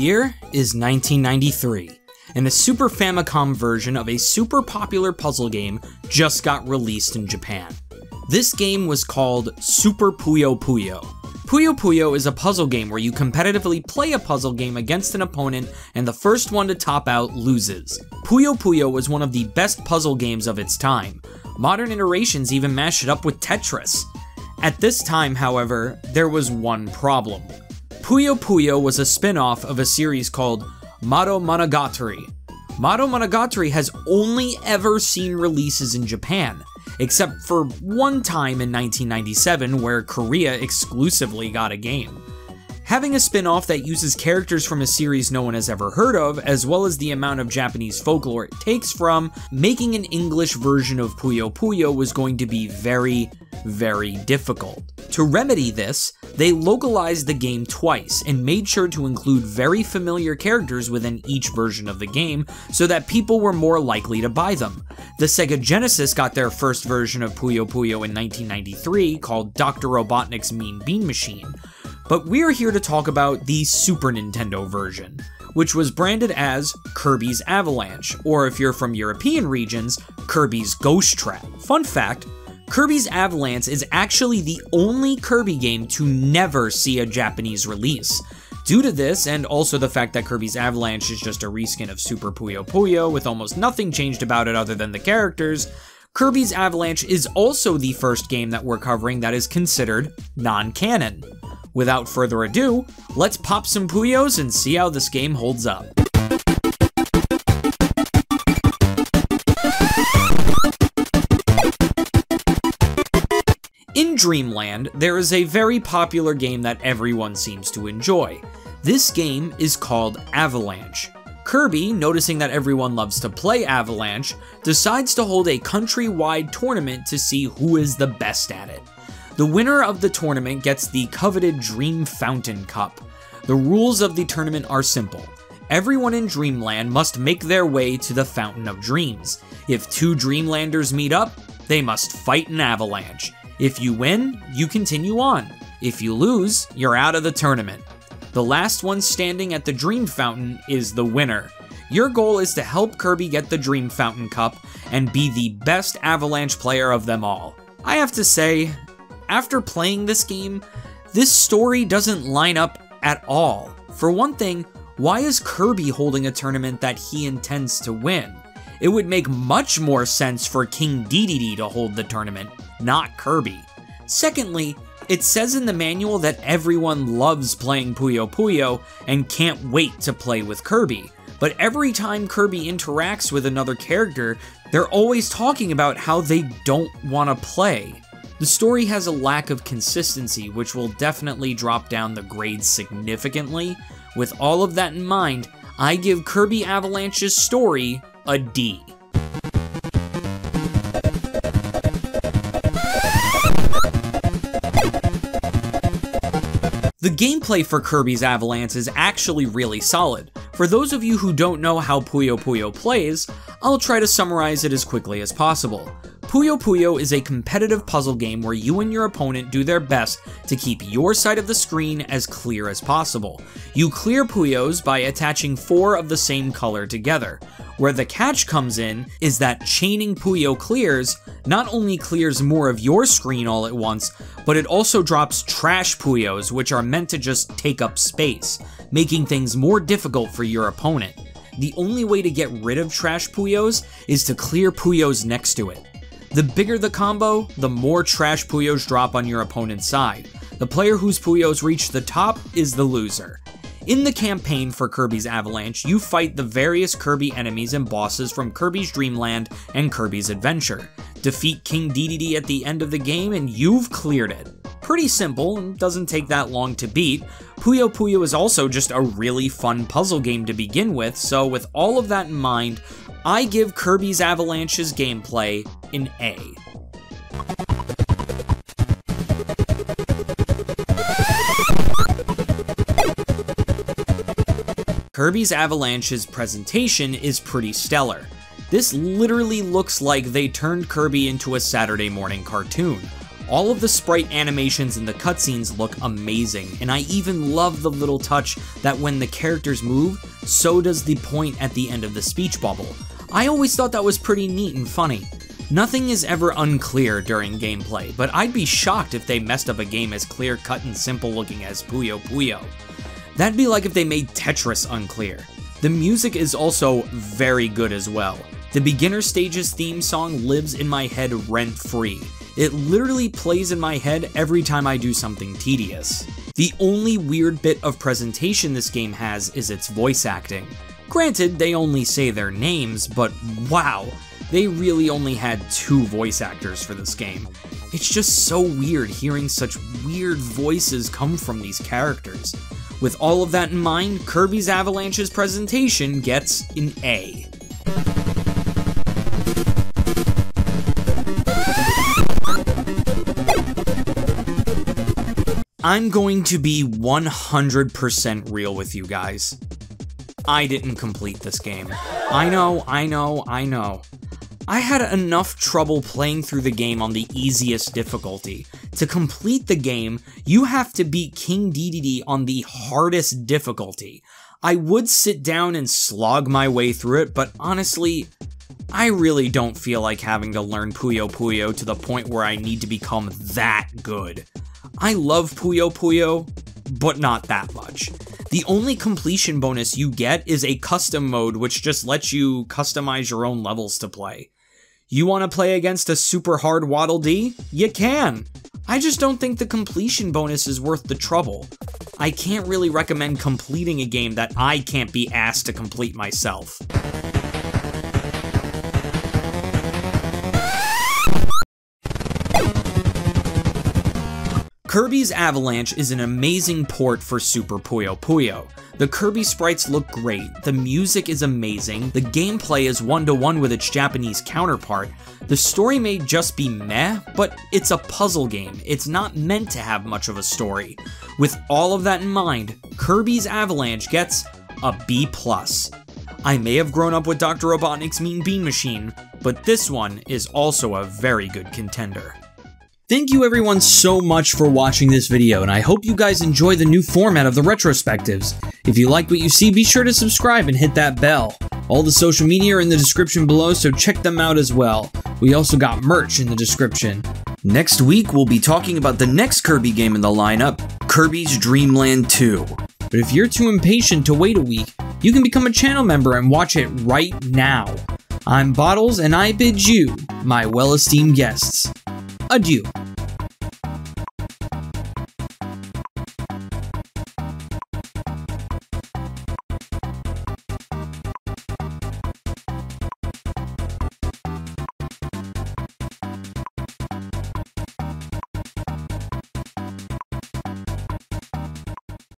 year is 1993, and a Super Famicom version of a super popular puzzle game just got released in Japan. This game was called Super Puyo Puyo. Puyo Puyo is a puzzle game where you competitively play a puzzle game against an opponent and the first one to top out loses. Puyo Puyo was one of the best puzzle games of its time. Modern iterations even mash it up with Tetris. At this time, however, there was one problem. Puyo Puyo was a spin-off of a series called Mado Monogatari. Mado Monogatari has only ever seen releases in Japan, except for one time in 1997 where Korea exclusively got a game. Having a spin-off that uses characters from a series no one has ever heard of, as well as the amount of Japanese folklore it takes from, making an English version of Puyo Puyo was going to be very, very difficult. To remedy this, they localized the game twice and made sure to include very familiar characters within each version of the game so that people were more likely to buy them. The Sega Genesis got their first version of Puyo Puyo in 1993 called Dr. Robotnik's Mean Bean Machine. But we're here to talk about the Super Nintendo version, which was branded as Kirby's Avalanche, or if you're from European regions, Kirby's Ghost Trap. Fun fact, Kirby's Avalanche is actually the only Kirby game to never see a Japanese release. Due to this, and also the fact that Kirby's Avalanche is just a reskin of Super Puyo Puyo with almost nothing changed about it other than the characters, Kirby's Avalanche is also the first game that we're covering that is considered non-canon. Without further ado, let's pop some Puyos and see how this game holds up. In Dreamland, there is a very popular game that everyone seems to enjoy. This game is called Avalanche. Kirby, noticing that everyone loves to play Avalanche, decides to hold a countrywide tournament to see who is the best at it. The winner of the tournament gets the coveted Dream Fountain Cup. The rules of the tournament are simple. Everyone in Dreamland must make their way to the Fountain of Dreams. If two Dreamlanders meet up, they must fight an avalanche. If you win, you continue on. If you lose, you're out of the tournament. The last one standing at the Dream Fountain is the winner. Your goal is to help Kirby get the Dream Fountain Cup and be the best Avalanche player of them all. I have to say, after playing this game, this story doesn't line up at all. For one thing, why is Kirby holding a tournament that he intends to win? It would make much more sense for King Dedede to hold the tournament, not Kirby. Secondly, it says in the manual that everyone loves playing Puyo Puyo and can't wait to play with Kirby. But every time Kirby interacts with another character, they're always talking about how they don't want to play. The story has a lack of consistency, which will definitely drop down the grades significantly. With all of that in mind, I give Kirby Avalanche's story a D. The gameplay for Kirby's Avalanche is actually really solid. For those of you who don't know how Puyo Puyo plays, I'll try to summarize it as quickly as possible. Puyo Puyo is a competitive puzzle game where you and your opponent do their best to keep your side of the screen as clear as possible. You clear Puyos by attaching 4 of the same color together. Where the catch comes in is that chaining Puyo clears not only clears more of your screen all at once, but it also drops trash Puyos, which are meant to just take up space, making things more difficult for your opponent. The only way to get rid of trash Puyos is to clear Puyos next to it. The bigger the combo, the more trash Puyos drop on your opponent's side. The player whose Puyos reach the top is the loser. In the campaign for Kirby's Avalanche, you fight the various Kirby enemies and bosses from Kirby's Dream Land and Kirby's Adventure. Defeat King Dedede at the end of the game and you've cleared it. Pretty simple and doesn't take that long to beat. Puyo Puyo is also just a really fun puzzle game to begin with, so with all of that in mind, I give Kirby's Avalanche's gameplay an A. Kirby's Avalanche's presentation is pretty stellar. This literally looks like they turned Kirby into a Saturday morning cartoon. All of the sprite animations in the cutscenes look amazing, and I even love the little touch that when the characters move, so does the point at the end of the speech bubble. I always thought that was pretty neat and funny. Nothing is ever unclear during gameplay, but I'd be shocked if they messed up a game as clear-cut and simple looking as Puyo Puyo. That'd be like if they made Tetris unclear. The music is also very good as well. The beginner stages theme song lives in my head rent-free. It literally plays in my head every time I do something tedious. The only weird bit of presentation this game has is its voice acting. Granted, they only say their names, but wow, they really only had 2 voice actors for this game. It's just so weird hearing such weird voices come from these characters. With all of that in mind, Kirby's Avalanche's presentation gets an A. I'm going to be 100% real with you guys. I didn't complete this game. I know. I had enough trouble playing through the game on the easiest difficulty. To complete the game, you have to beat King Dedede on the hardest difficulty. I would sit down and slog my way through it, but honestly, I really don't feel like having to learn Puyo Puyo to the point where I need to become that good. I love Puyo Puyo, but not that much. The only completion bonus you get is a custom mode which just lets you customize your own levels to play. You want to play against a super hard Waddle Dee? You can! I just don't think the completion bonus is worth the trouble. I can't really recommend completing a game that I can't be asked to complete myself. Kirby's Avalanche is an amazing port for Super Puyo Puyo. The Kirby sprites look great, the music is amazing, the gameplay is one-to-one with its Japanese counterpart, the story may just be meh, but it's a puzzle game, it's not meant to have much of a story. With all of that in mind, Kirby's Avalanche gets a B+. I may have grown up with Dr. Robotnik's Mean Bean Machine, but this one is also a very good contender. Thank you everyone so much for watching this video, and I hope you guys enjoy the new format of the retrospectives. If you like what you see, be sure to subscribe and hit that bell. All the social media are in the description below, so check them out as well. We also got merch in the description. Next week, we'll be talking about the next Kirby game in the lineup, Kirby's Dream Land 2. But if you're too impatient to wait a week, you can become a channel member and watch it right now. I'm Bottles, and I bid you, my well-esteemed guests, adieu.